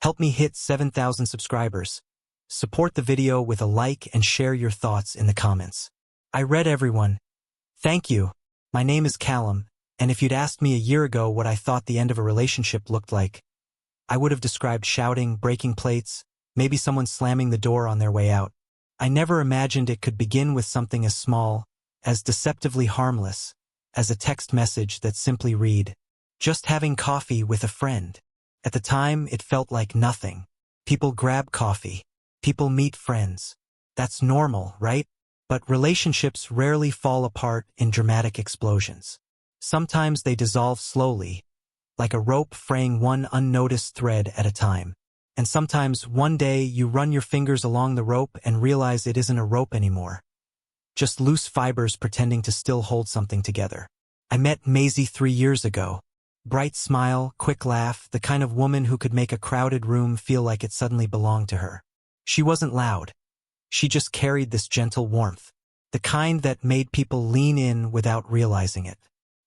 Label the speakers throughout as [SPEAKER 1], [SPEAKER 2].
[SPEAKER 1] Help me hit 7,000 subscribers. Support the video with a like and share your thoughts in the comments. I read everyone. Thank you. My name is Callum, and if you'd asked me a year ago what I thought the end of a relationship looked like, I would have described shouting, breaking plates, maybe someone slamming the door on their way out. I never imagined it could begin with something as small, as deceptively harmless, as a text message that simply read, "Just having coffee with a friend." At the time, it felt like nothing. People grab coffee. People meet friends. That's normal, right? But relationships rarely fall apart in dramatic explosions. Sometimes they dissolve slowly, like a rope fraying one unnoticed thread at a time. And sometimes one day you run your fingers along the rope and realize it isn't a rope anymore. Just loose fibers pretending to still hold something together. I met Maisie 3 years ago. Bright smile, quick laugh, the kind of woman who could make a crowded room feel like it suddenly belonged to her. She wasn't loud. She just carried this gentle warmth, the kind that made people lean in without realizing it.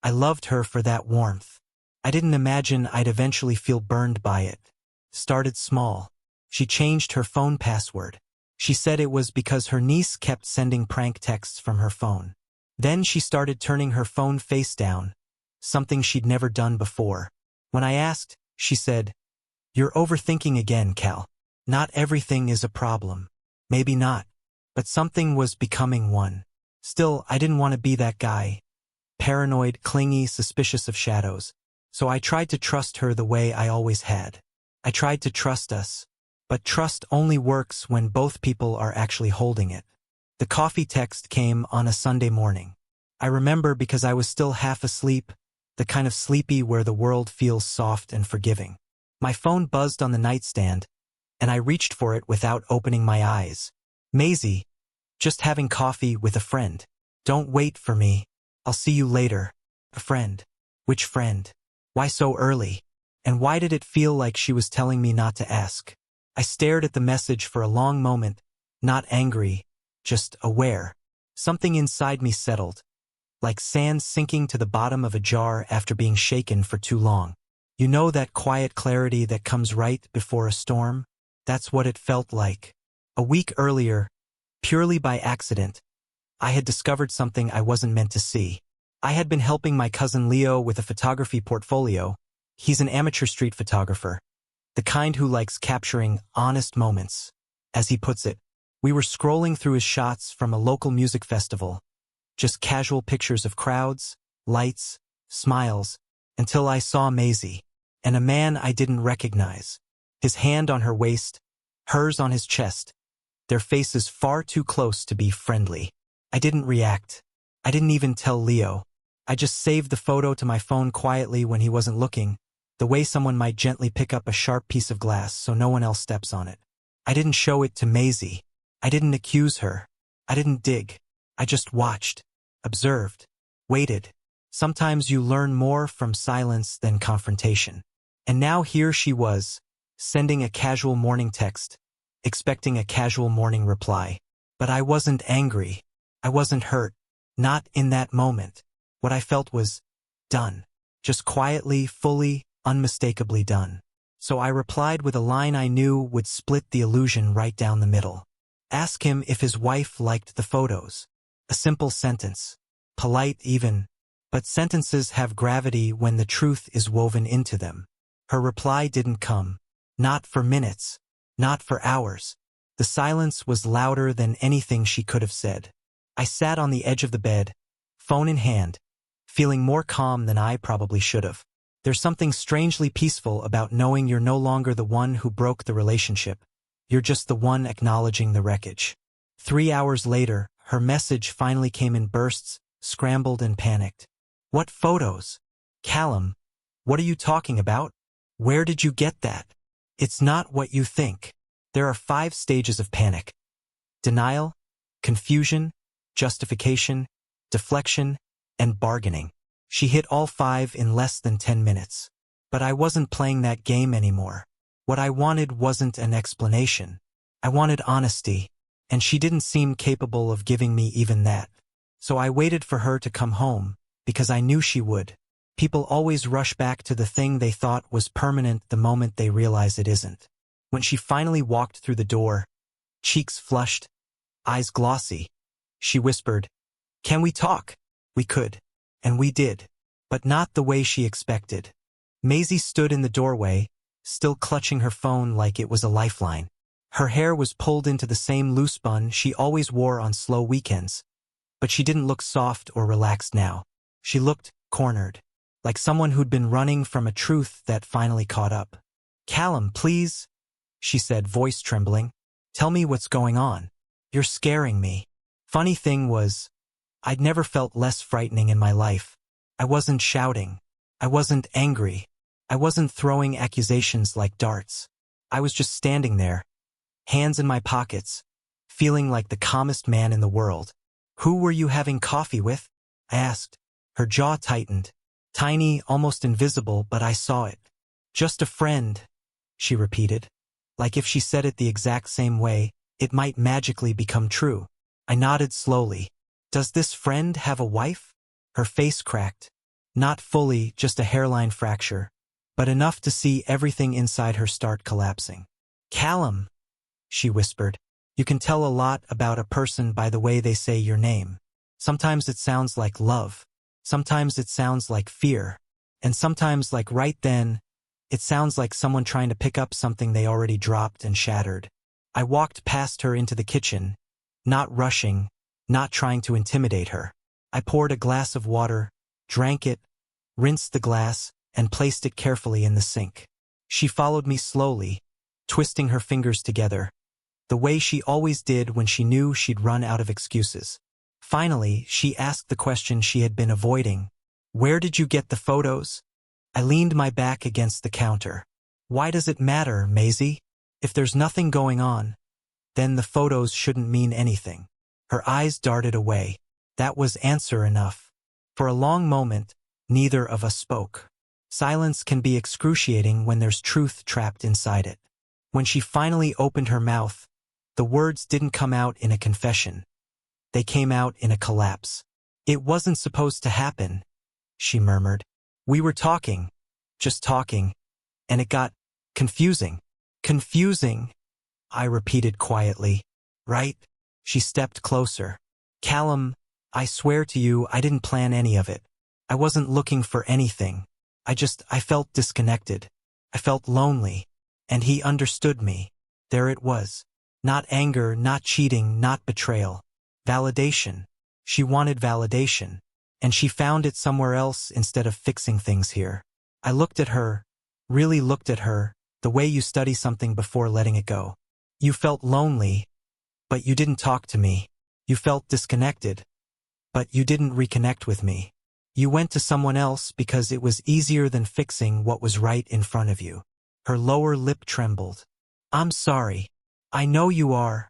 [SPEAKER 1] I loved her for that warmth. I didn't imagine I'd eventually feel burned by it. Started small. She changed her phone password. She said it was because her niece kept sending prank texts from her phone. Then she started turning her phone face down, something she'd never done before. When I asked, she said, "You're overthinking again, Cal. Not everything is a problem." Maybe not, but something was becoming one. Still, I didn't want to be that guy. Paranoid, clingy, suspicious of shadows. So I tried to trust her the way I always had. I tried to trust us. But trust only works when both people are actually holding it. The coffee text came on a Sunday morning. I remember because I was still half asleep, the kind of sleepy where the world feels soft and forgiving. My phone buzzed on the nightstand, and I reached for it without opening my eyes. "Maisie, just having coffee with a friend. Don't wait for me. I'll see you later." A friend. Which friend? Why so early? And why did it feel like she was telling me not to ask? I stared at the message for a long moment, not angry, just aware. Something inside me settled, like sand sinking to the bottom of a jar after being shaken for too long. You know that quiet clarity that comes right before a storm? That's what it felt like. A week earlier, purely by accident, I had discovered something I wasn't meant to see. I had been helping my cousin Leo with a photography portfolio. He's an amateur street photographer, the kind who likes capturing honest moments. As he puts it, we were scrolling through his shots from a local music festival, just casual pictures of crowds, lights, smiles, until I saw Maisie, and a man I didn't recognize. His hand on her waist, hers on his chest, their faces far too close to be friendly. I didn't react. I didn't even tell Leo. I just saved the photo to my phone quietly when he wasn't looking, the way someone might gently pick up a sharp piece of glass so no one else steps on it. I didn't show it to Maisie. I didn't accuse her. I didn't dig. I just watched, observed, waited. Sometimes you learn more from silence than confrontation. And now here she was, sending a casual morning text, expecting a casual morning reply. But I wasn't angry. I wasn't hurt. Not in that moment. What I felt was done. Just quietly, fully, unmistakably done. So I replied with a line I knew would split the illusion right down the middle. Ask him if his wife liked the photos. A simple sentence. Polite even. But sentences have gravity when the truth is woven into them. Her reply didn't come. Not for minutes. Not for hours. The silence was louder than anything she could have said. I sat on the edge of the bed, phone in hand, feeling more calm than I probably should have. There's something strangely peaceful about knowing you're no longer the one who broke the relationship. You're just the one acknowledging the wreckage. 3 hours later, her message finally came in bursts, scrambled and panicked. "What photos? Callum, what are you talking about? Where did you get that? It's not what you think." There are 5 stages of panic. Denial, confusion, justification, deflection, and bargaining. She hit all 5 in less than 10 minutes. But I wasn't playing that game anymore. What I wanted wasn't an explanation. I wanted honesty, and she didn't seem capable of giving me even that. So I waited for her to come home, because I knew she would. People always rush back to the thing they thought was permanent the moment they realize it isn't. When she finally walked through the door, cheeks flushed, eyes glossy, she whispered, "Can we talk?" We could. And we did. But not the way she expected. Maisie stood in the doorway, still clutching her phone like it was a lifeline. Her hair was pulled into the same loose bun she always wore on slow weekends. But she didn't look soft or relaxed now. She looked cornered, like someone who'd been running from a truth that finally caught up. "Callum, please," she said, voice trembling. "Tell me what's going on. You're scaring me." Funny thing was, I'd never felt less frightening in my life. I wasn't shouting. I wasn't angry. I wasn't throwing accusations like darts. I was just standing there, hands in my pockets, feeling like the calmest man in the world. "Who were you having coffee with?" I asked. Her jaw tightened. Tiny, almost invisible, but I saw it. "Just a friend," she repeated. Like if she said it the exact same way, it might magically become true. I nodded slowly. "Does this friend have a wife?" Her face cracked. Not fully, just a hairline fracture, but enough to see everything inside her start collapsing. "Callum," she whispered, "you can tell a lot about a person by the way they say your name. Sometimes it sounds like love. Sometimes it sounds like fear. And sometimes, like right then, it sounds like someone trying to pick up something they already dropped and shattered." I walked past her into the kitchen, not rushing, not trying to intimidate her. I poured a glass of water, drank it, rinsed the glass, and placed it carefully in the sink. She followed me slowly, twisting her fingers together, the way she always did when she knew she'd run out of excuses. Finally, she asked the question she had been avoiding. "Where did you get the photos?" I leaned my back against the counter. "Why does it matter, Maisie? If there's nothing going on, then the photos shouldn't mean anything." Her eyes darted away. That was answer enough. For a long moment, neither of us spoke. Silence can be excruciating when there's truth trapped inside it. When she finally opened her mouth, the words didn't come out in a confession. They came out in a collapse. "It wasn't supposed to happen," she murmured. "We were talking, just talking, and it got confusing." "Confusing," I repeated quietly. "Right?" She stepped closer. "Callum, I swear to you I didn't plan any of it. I wasn't looking for anything. I felt disconnected. I felt lonely. And he understood me. There it was. Not anger, not cheating, not betrayal. Validation. She wanted validation. And she found it somewhere else instead of fixing things here." I looked at her, really looked at her, the way you study something before letting it go. "You felt lonely, but you didn't talk to me. You felt disconnected, but you didn't reconnect with me. You went to someone else because it was easier than fixing what was right in front of you." Her lower lip trembled. "I'm sorry. I know you are,"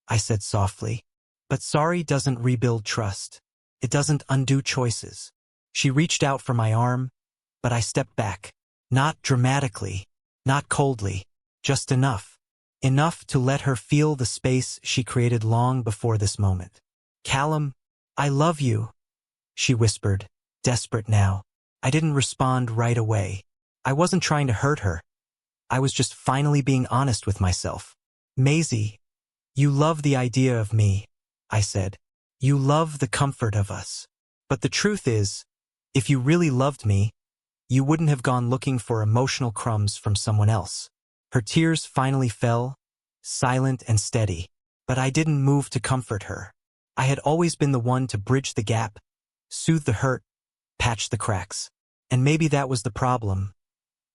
[SPEAKER 1] I said softly. "But sorry doesn't rebuild trust. It doesn't undo choices." She reached out for my arm, but I stepped back. Not dramatically, not coldly, just enough. Enough to let her feel the space she created long before this moment. "Callum, I love you," she whispered, desperate now. I didn't respond right away. I wasn't trying to hurt her. I was just finally being honest with myself. "Maisie, you love the idea of me," I said. "You love the comfort of us. But the truth is, if you really loved me, you wouldn't have gone looking for emotional crumbs from someone else." Her tears finally fell, silent and steady. But I didn't move to comfort her. I had always been the one to bridge the gap, soothe the hurt, patch the cracks. And maybe that was the problem.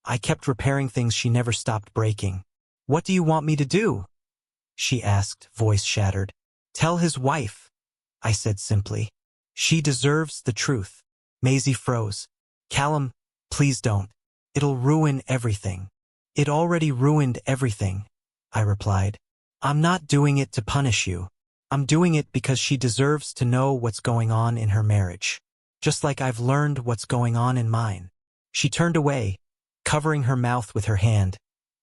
[SPEAKER 1] I kept repairing things she never stopped breaking. "What do you want me to do?" she asked, voice shattered. "Tell his wife," I said simply. "She deserves the truth." Maisie froze. "Callum, please don't. It'll ruin everything." "It already ruined everything," I replied. "I'm not doing it to punish you. I'm doing it because she deserves to know what's going on in her marriage. Just like I've learned what's going on in mine." She turned away, covering her mouth with her hand,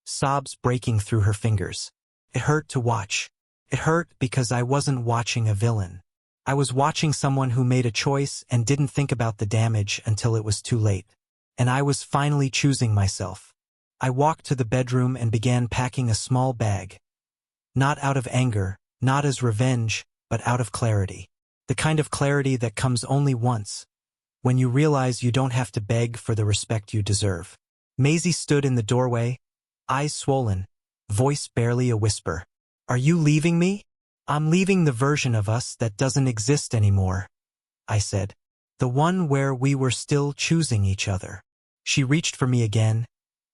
[SPEAKER 1] sobs breaking through her fingers. It hurt to watch. It hurt because I wasn't watching a villain. I was watching someone who made a choice and didn't think about the damage until it was too late. And I was finally choosing myself. I walked to the bedroom and began packing a small bag. Not out of anger, not as revenge, but out of clarity. The kind of clarity that comes only once, when you realize you don't have to beg for the respect you deserve. Maisie stood in the doorway, eyes swollen, voice barely a whisper. Are you leaving me? I'm leaving the version of us that doesn't exist anymore, I said. The one where we were still choosing each other. She reached for me again,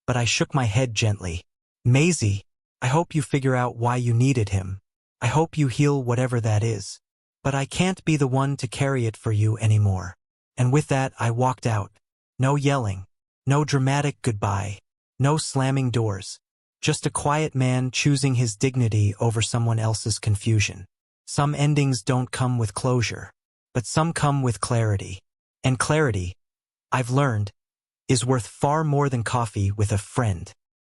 [SPEAKER 1] but I shook my head gently. Maisie, I hope you figure out why you needed him. I hope you heal whatever that is. But I can't be the one to carry it for you anymore. And with that, I walked out. No yelling, no dramatic goodbye, no slamming doors. Just a quiet man choosing his dignity over someone else's confusion. Some endings don't come with closure, but some come with clarity. And clarity, I've learned, is worth far more than coffee with a friend.